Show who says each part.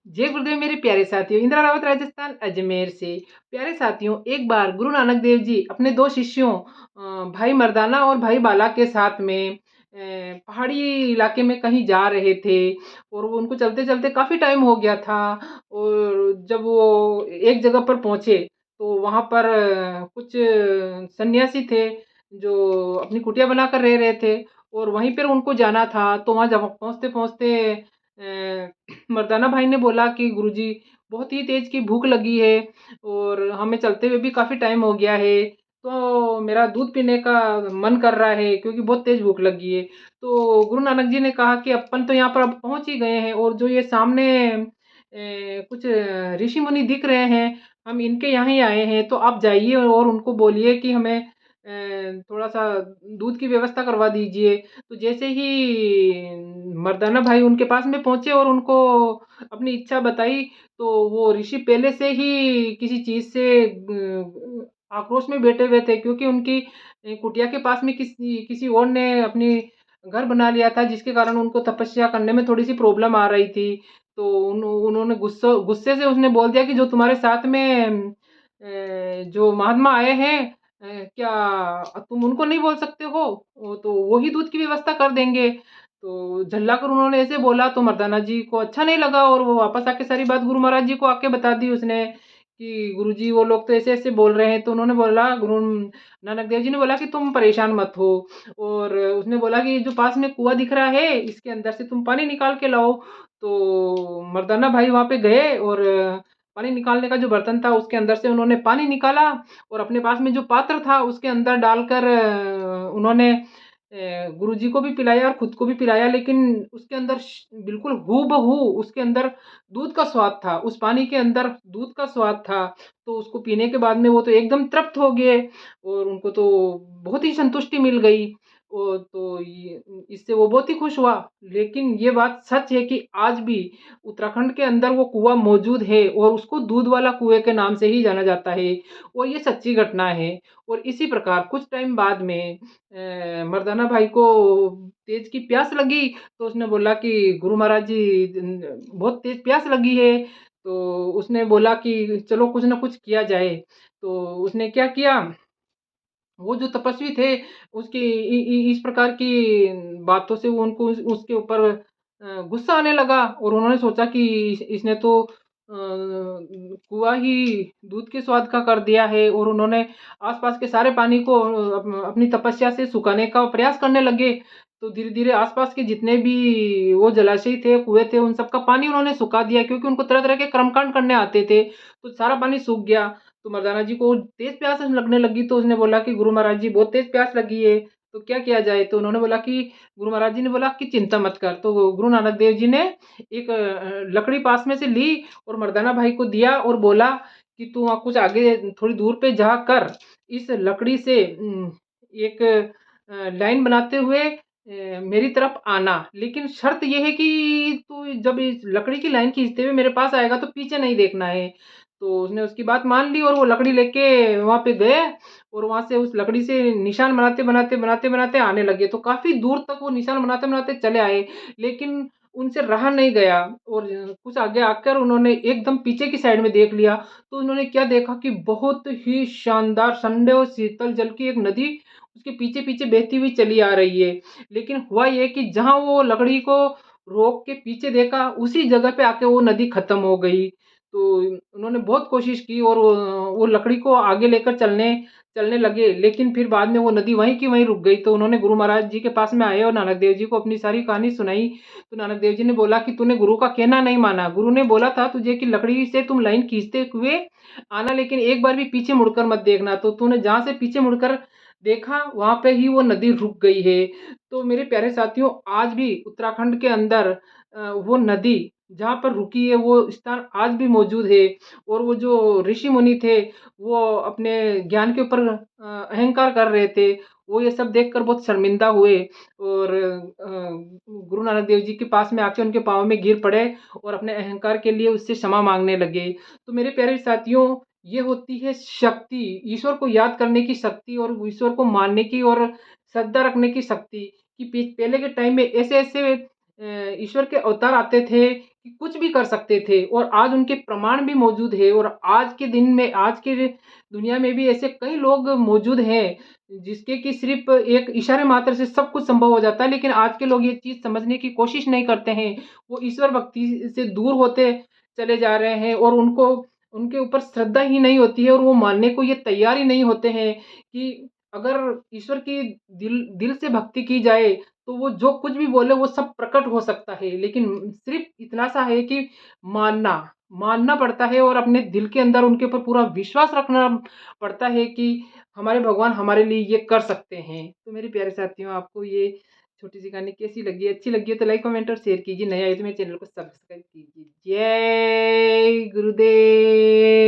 Speaker 1: जय गुरुदेव मेरे प्यारे साथियों, इंदिरा रावत राजस्थान अजमेर से। प्यारे साथियों, एक बार गुरु नानक देव जी अपने दो शिष्यों भाई मर्दाना और भाई बाला के साथ में पहाड़ी इलाके में कहीं जा रहे थे और वो उनको चलते चलते काफ़ी टाइम हो गया था। और जब वो एक जगह पर पहुंचे तो वहां पर कुछ सन्यासी थे जो अपनी कुटिया बनाकर रह रहे थे और वहीं पर उनको जाना था। तो वहां जब पहुंचते पहुंचते मर्दाना भाई ने बोला कि गुरुजी बहुत ही तेज की भूख लगी है और हमें चलते हुए भी काफ़ी टाइम हो गया है, तो मेरा दूध पीने का मन कर रहा है क्योंकि बहुत तेज भूख लगी है। तो गुरु नानक जी ने कहा कि अपन तो यहाँ पर अब पहुँच ही गए हैं और जो ये सामने कुछ ऋषि मुनि दिख रहे हैं, हम इनके यहाँ ही आए हैं, तो आप जाइए और उनको बोलिए कि हमें थोड़ा सा दूध की व्यवस्था करवा दीजिए। तो जैसे ही मर्दाना भाई उनके पास में पहुंचे और उनको अपनी इच्छा बताई, तो वो ऋषि पहले से ही किसी चीज से आक्रोश में बैठे हुए थे क्योंकि उनकी कुटिया के पास में किसी किसी और ने अपनी घर बना लिया था, जिसके कारण उनको तपस्या करने में थोड़ी सी प्रॉब्लम आ रही थी। तो उन्होंने गुस्से से उसने बोल दिया कि जो तुम्हारे साथ में जो महात्मा आए हैं, क्या तुम उनको नहीं बोल सकते हो? तो वो ही दूध की व्यवस्था कर देंगे। तो झल्लाकर उन्होंने ऐसे बोला तो मर्दाना जी को अच्छा नहीं लगा और वो वापस आके सारी बात गुरु महाराज जी को आके बता दी उसने कि गुरु जी वो लोग तो ऐसे ऐसे बोल रहे हैं। तो उन्होंने बोला, गुरु नानक देव जी ने बोला कि तुम परेशान मत हो। और उसने बोला कि जो पास में कुआं दिख रहा है इसके अंदर से तुम पानी निकाल के लाओ। तो मर्दाना भाई वहां पे गए और पानी निकालने का जो बर्तन था उसके अंदर से उन्होंने पानी निकाला और अपने पास में जो पात्र था उसके अंदर डालकर उन्होंने गुरुजी को भी पिलाया और खुद को भी पिलाया। लेकिन उसके अंदर बिल्कुल हूबहू उसके अंदर दूध का स्वाद था, उस पानी के अंदर दूध का स्वाद था। तो उसको पीने के बाद में वो तो एकदम तृप्त हो गए और उनको तो बहुत ही संतुष्टि मिल गई। तो इससे वो बहुत ही खुश हुआ। लेकिन ये बात सच है कि आज भी उत्तराखंड के अंदर वो कुआं मौजूद है और उसको दूध वाला कुएं के नाम से ही जाना जाता है और ये सच्ची घटना है। और इसी प्रकार कुछ टाइम बाद में मर्दाना भाई को तेज की प्यास लगी। तो उसने बोला कि गुरु महाराज जी बहुत तेज प्यास लगी है। तो उसने बोला कि चलो कुछ ना कुछ किया जाए। तो उसने क्या किया, वो जो तपस्वी थे उसकी इस प्रकार की बातों से वो उनको उसके ऊपर गुस्सा आने लगा और उन्होंने सोचा कि इसने तो कुआं ही दूध के स्वाद का कर दिया है। और उन्होंने आसपास के सारे पानी को अपनी तपस्या से सुखाने का प्रयास करने लगे। तो धीरे धीरे आसपास के जितने भी वो जलाशय थे, कुएं थे, उन सबका पानी उन्होंने सुखा दिया क्योंकि उनको तरह तरह के कर्मकांड करने आते थे। तो सारा पानी सूख गया। तो मर्दाना जी को तेज प्यास लगने लगी। तो उसने बोला कि गुरु महाराज जी बहुत तेज प्यास लगी है, तो क्या किया जाए? तो उन्होंने बोला कि गुरु महाराज जी ने बोला कि चिंता मत कर। तो गुरु नानक देव जी ने एक लकड़ी पास में से ली और मर्दाना भाई को दिया और बोला कि तू वहाँ कुछ आगे थोड़ी दूर पे जा कर इस लकड़ी से एक लाइन बनाते हुए मेरी तरफ आना, लेकिन शर्त यह है कि तू जब इस लकड़ी की लाइन खींचते हुए मेरे पास आएगा तो पीछे नहीं देखना है। तो उसने उसकी बात मान ली और वो लकड़ी लेके वहां पे गए और वहां से उस लकड़ी से निशान बनाते बनाते आने लगे। तो काफी दूर तक वो निशान बनाते बनाते चले आए, लेकिन उनसे रहा नहीं गया। और कुछ आगे आकर उन्होंने एकदम पीछे की साइड में देख लिया। तो उन्होंने क्या देखा कि बहुत ही शानदार ठंडे और शीतल जल की एक नदी उसके पीछे पीछे बहती हुई चली आ रही है। लेकिन हुआ ये कि जहां वो लकड़ी को रोक के पीछे देखा उसी जगह पे आके वो नदी खत्म हो गई। तो उन्होंने बहुत कोशिश की और वो लकड़ी को आगे लेकर चलने चलने लगे, लेकिन फिर बाद में वो नदी वहीं की वहीं रुक गई। तो उन्होंने गुरु महाराज जी के पास में आए और नानक देव जी को अपनी सारी कहानी सुनाई। तो नानक देव जी ने बोला कि तूने गुरु का कहना नहीं माना। गुरु ने बोला था तुझे कि लकड़ी से तुम लाइन खींचते हुए आना, लेकिन एक बार भी पीछे मुड़कर मत देखना। तो तूने जहां से पीछे मुड़कर देखा वहां पे ही वो नदी रुक गई है। तो मेरे प्यारे साथियों, आज भी उत्तराखंड के अंदर वो नदी जहाँ पर रुकी है वो स्थान आज भी मौजूद है। और वो जो ऋषि मुनि थे वो अपने ज्ञान के ऊपर अहंकार कर रहे थे, वो ये सब देखकर बहुत शर्मिंदा हुए और गुरु नानक देव जी के पास में आके उनके पाँव में गिर पड़े और अपने अहंकार के लिए उससे क्षमा मांगने लगे। तो मेरे प्यारे साथियों, ये होती है शक्ति, ईश्वर को याद करने की शक्ति और ईश्वर को मानने की और श्रद्धा रखने की शक्ति। कि पहले के टाइम में ऐसे ऐसे ईश्वर के अवतार आते थे कि कुछ भी कर सकते थे और आज उनके प्रमाण भी मौजूद है और आज के दिन में आज के दुनिया में भी ऐसे कई लोग मौजूद हैं जिसके कि सिर्फ एक इशारे मात्र से सब कुछ संभव हो जाता है, लेकिन आज के लोग ये चीज़ समझने की कोशिश नहीं करते हैं। वो ईश्वर भक्ति से दूर होते चले जा रहे हैं और उनको उनके ऊपर श्रद्धा ही नहीं होती है और वो मानने को ये तैयार ही नहीं होते हैं कि अगर ईश्वर की दिल दिल से भक्ति की जाए तो वो जो कुछ भी बोले वो सब प्रकट हो सकता है। लेकिन सिर्फ इतना सा है कि मानना मानना पड़ता है और अपने दिल के अंदर उनके ऊपर पूरा विश्वास रखना पड़ता है कि हमारे भगवान हमारे लिए ये कर सकते हैं। तो मेरे प्यारे साथियों, आपको ये छोटी-सी कहानी कैसी लगी? अच्छी लगी है तो लाइक, कमेंट और शेयर कीजिए। नए आए तो मेरे चैनल को सब्सक्राइब कीजिए। जय गुरुदेव।